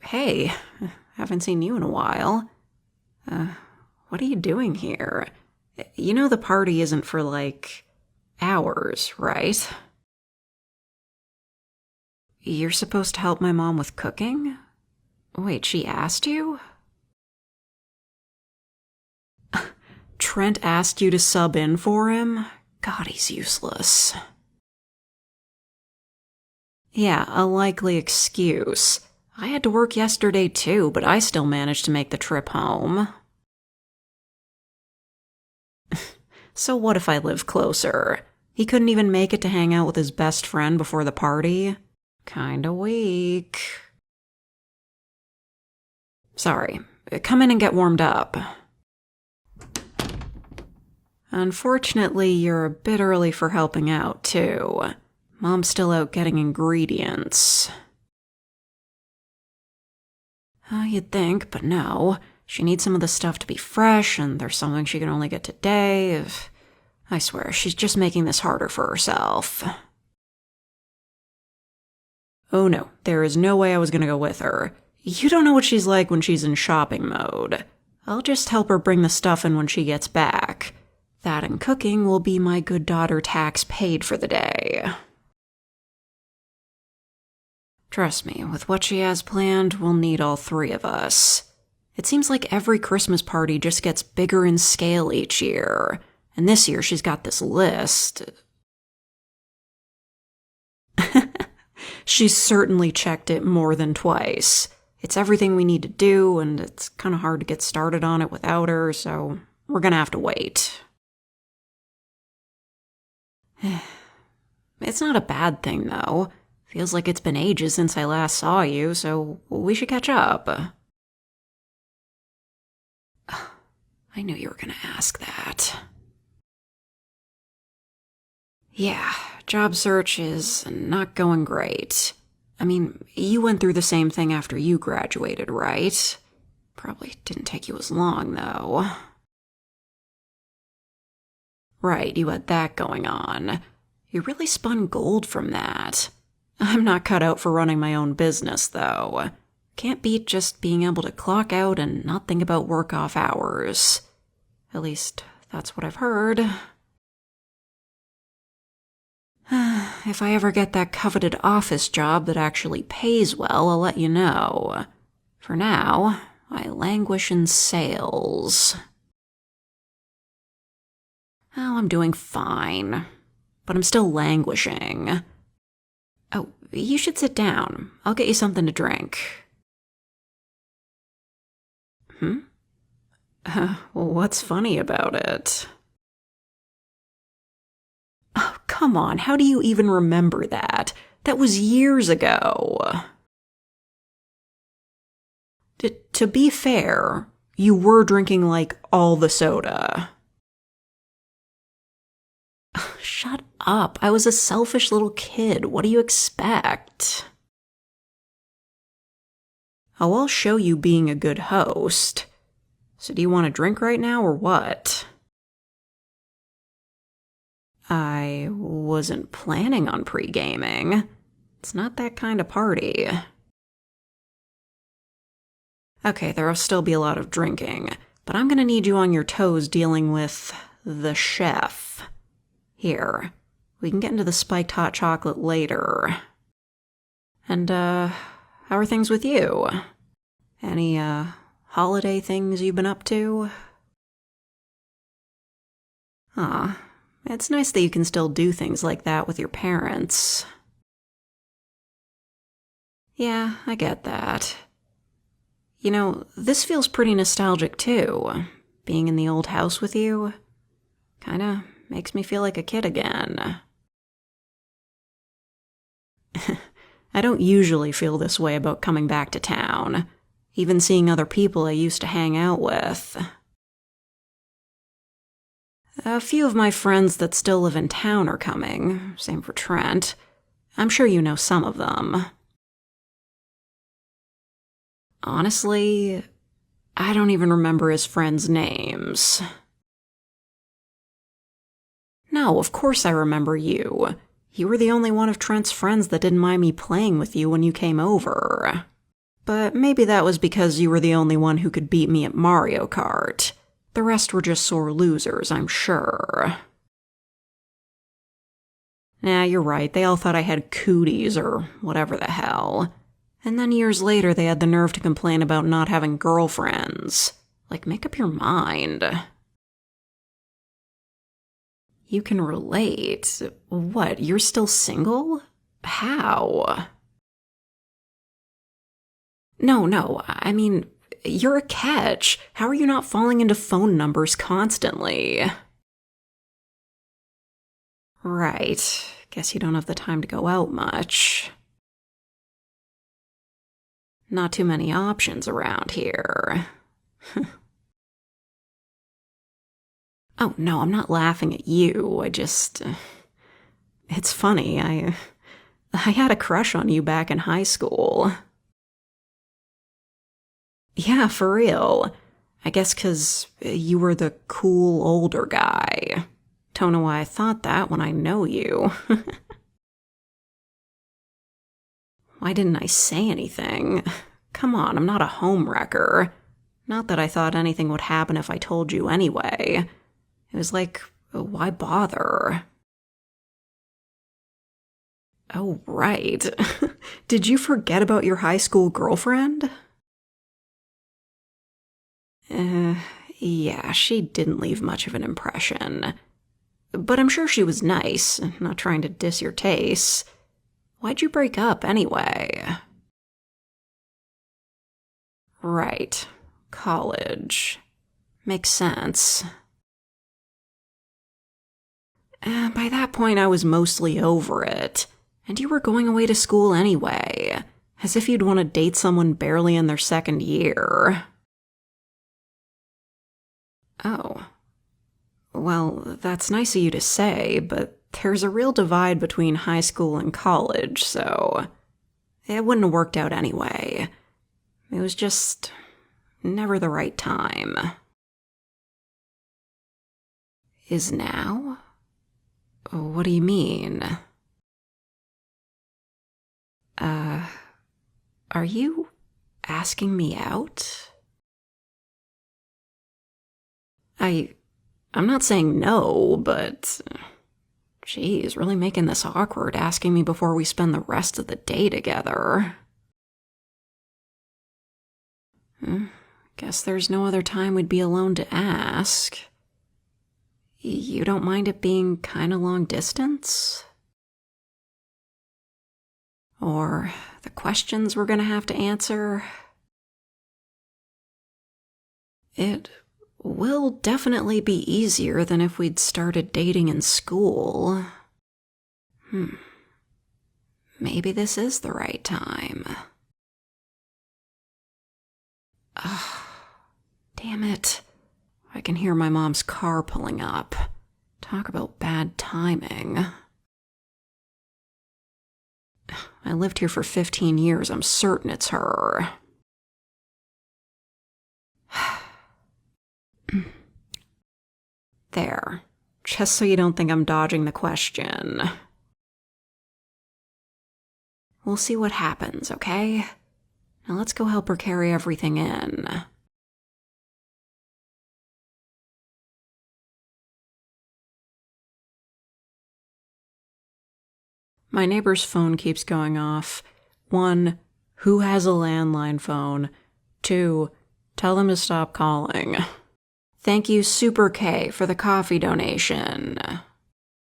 Hey, haven't seen you in a while. What are you doing here? You know the party isn't for, hours, right? You're supposed to help my mom with cooking? Wait, she asked you? Trent asked you to sub in for him? God, he's useless. Yeah, a likely excuse. I had to work yesterday too, but I still managed to make the trip home. So what if I live closer? He couldn't even make it to hang out with his best friend before the party? Kinda weak. Sorry, come in and get warmed up. Unfortunately, you're a bit early for helping out, too. Mom's still out getting ingredients. You'd think, but no. She needs some of the stuff to be fresh, and there's something she can only get today. I swear, she's just making this harder for herself. Oh no, there is no way I was gonna go with her. You don't know what she's like when she's in shopping mode. I'll just help her bring the stuff in when she gets back. That and cooking will be my good daughter tax paid for the day. Trust me, with what she has planned, we'll need all three of us. It seems like every Christmas party just gets bigger in scale each year, and this year she's got this list. She's certainly checked it more than twice. It's everything we need to do, and it's kind of hard to get started on it without her, so we're gonna have to wait. It's not a bad thing, though. Feels like it's been ages since I last saw you, so we should catch up. I knew you were gonna ask that. Yeah, job search is not going great. I mean, you went through the same thing after you graduated, right? Probably didn't take you as long, though. Right, you had that going on. You really spun gold from that. I'm not cut out for running my own business, though. Can't beat just being able to clock out and not think about work off hours. At least, that's what I've heard. If I ever get that coveted office job that actually pays well, I'll let you know. For now, I languish in sales. Oh, I'm doing fine. But I'm still languishing. Oh, you should sit down. I'll get you something to drink. Well, what's funny about it? Oh, come on, how do you even remember that? That was years ago. To be fair, you were drinking, all the soda. Shut up, I was a selfish little kid. What do you expect? Oh, I'll show you being a good host. So do you want a drink right now, or what? I wasn't planning on pre-gaming. It's not that kind of party. Okay, there'll still be a lot of drinking, but I'm gonna need you on your toes dealing with the chef. Here, we can get into the spiked hot chocolate later. And, how are things with you? Any, holiday things you've been up to? Aw. It's nice that you can still do things like that with your parents. Yeah, I get that. You know, this feels pretty nostalgic too. Being in the old house with you. Kinda makes me feel like a kid again. I don't usually feel this way about coming back to town. Even seeing other people I used to hang out with. A few of my friends that still live in town are coming, same for Trent. I'm sure you know some of them. Honestly, I don't even remember his friends' names. No, of course I remember you. You were the only one of Trent's friends that didn't mind me playing with you when you came over. But maybe that was because you were the only one who could beat me at Mario Kart. The rest were just sore losers, I'm sure. Nah, you're right, they all thought I had cooties or whatever the hell. And then years later they had the nerve to complain about not having girlfriends. Like, make up your mind. You can relate? What, you're still single? How? No, I mean, you're a catch. How are you not falling into phone numbers constantly? Right. Guess you don't have the time to go out much. Not too many options around here. Oh, no, I'm not laughing at you. It's funny, I had a crush on you back in high school. Yeah, for real. I guess 'cause you were the cool older guy. Don't know why I thought that when I know you. Why didn't I say anything? Come on, I'm not a homewrecker. Not that I thought anything would happen if I told you anyway. It was like, why bother? Oh, right. Did you forget about your high school girlfriend? Yeah, she didn't leave much of an impression. But I'm sure she was nice, not trying to diss your tastes. Why'd you break up anyway? Right. College. Makes sense. By that point, I was mostly over it. And you were going away to school anyway. As if you'd want to date someone barely in their second year. Oh. Well, that's nice of you to say, but there's a real divide between high school and college, so it wouldn't have worked out anyway. It was just never the right time. Is now? What do you mean? Are you asking me out? I'm not saying no, but geez, really making this awkward asking me before we spend the rest of the day together. Guess there's no other time we'd be alone to ask. You don't mind it being kinda long distance? Or the questions we're gonna have to answer? It will definitely be easier than if we'd started dating in school. Maybe this is the right time. Damn it. I can hear my mom's car pulling up. Talk about bad timing. I lived here for 15 years. I'm certain it's her. There. Just so you don't think I'm dodging the question. We'll see what happens, okay? Now let's go help her carry everything in. My neighbor's phone keeps going off. 1, who has a landline phone? 2, tell them to stop calling. Thank you, Super K, for the coffee donation.